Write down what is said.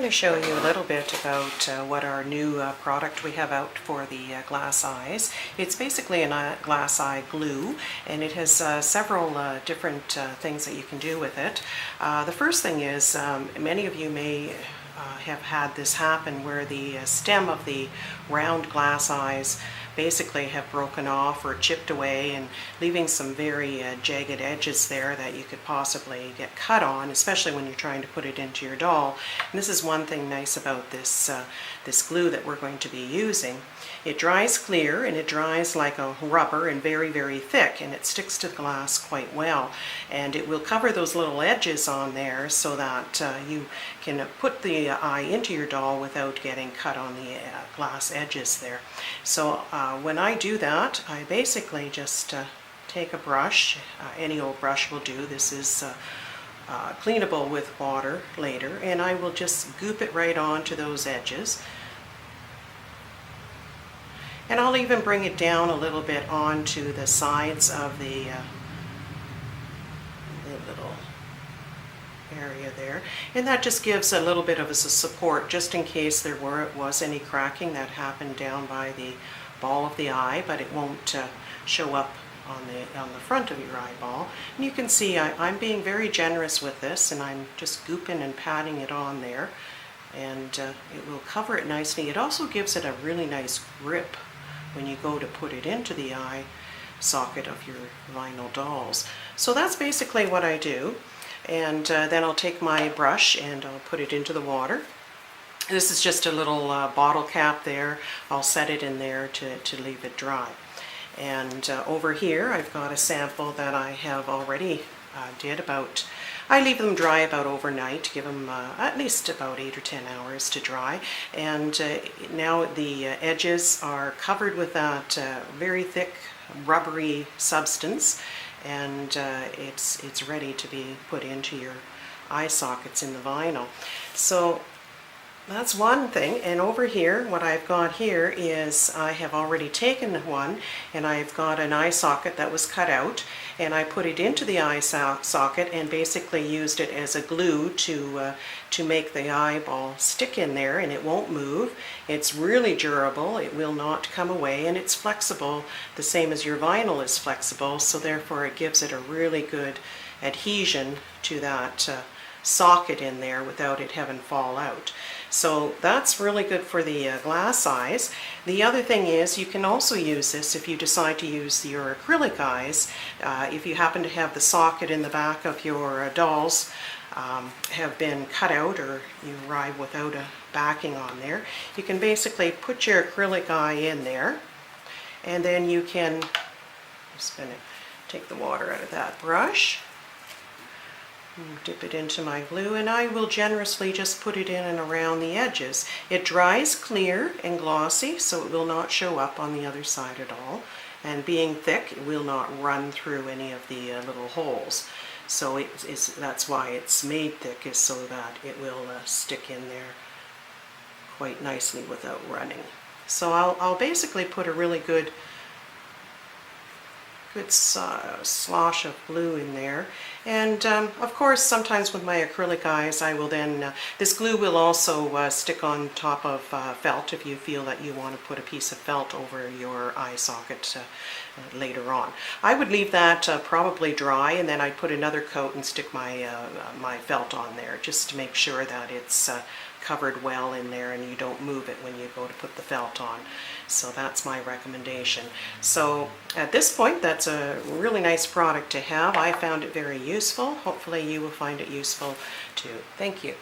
to show you a little bit about what our new product we have out for the glass eyes. It's basically a glass eye glue, and it has several different things that you can do with it. The first thing is, many of you may have had this happen where the stem of the round glass eyes basically have broken off or chipped away and leaving some very jagged edges there that you could possibly get cut on, especially when you're trying to put it into your doll. And this is one thing nice about this this glue that we're going to be using. It dries clear and it dries like a rubber and very, very thick, and it sticks to the glass quite well. And it will cover those little edges on there so that you can put the eye into your doll without getting cut on the glass edges there. So when I do that, I basically just take a brush, any old brush will do. This is cleanable with water later, and I will just goop it right onto those edges. And I'll even bring it down a little bit onto the sides of the little area there. And that just gives a little bit of a support just in case there was any cracking that happened down by the ball of the eye, but it won't show up on the front of your eyeball. And you can see I'm being very generous with this, and I'm just gooping and patting it on there, and it will cover it nicely. It also gives it a really nice grip when you go to put it into the eye socket of your vinyl dolls. So that's basically what I do. And then I'll take my brush and I'll put it into the water. This is just a little bottle cap there. I'll set it in there to leave it dry. And over here I've got a sample that I have already I leave them dry about overnight, give them at least about 8 or 10 hours to dry. And now the edges are covered with that very thick rubbery substance, and it's ready to be put into your eye sockets in the vinyl. So that's one thing. And over here, what I've got here is I have already taken one, and I've got an eye socket that was cut out, and I put it into the eye socket and basically used it as a glue to make the eyeball stick in there, and it won't move. It's really durable, it will not come away, and it's flexible, the same as your vinyl is flexible, so therefore it gives it a really good adhesion to that socket in there without it having fall out. So that's really good for the glass eyes. The other thing is you can also use this if you decide to use your acrylic eyes. If you happen to have the socket in the back of your dolls have been cut out, or you arrive without a backing on there, you can basically put your acrylic eye in there, and then you can, I'm just going to take the water out of that brush, dip it into my glue, and I will generously just put it in and around the edges. It dries clear and glossy, so it will not show up on the other side at all. And being thick, it will not run through any of the little holes. So that's why it's made thick, is so that it will stick in there quite nicely without running. So I'll basically put a really good slosh of glue in there, and of course sometimes with my acrylic eyes I will then this glue will also stick on top of felt if you feel that you want to put a piece of felt over your eye socket later on. I would leave that probably dry, and then I'd put another coat and stick my my felt on there just to make sure that it's covered well in there and you don't move it when you go to put the felt on. So that's my recommendation. So at this point, that's a really nice product to have. I found it very useful. Hopefully you will find it useful too. Thank you.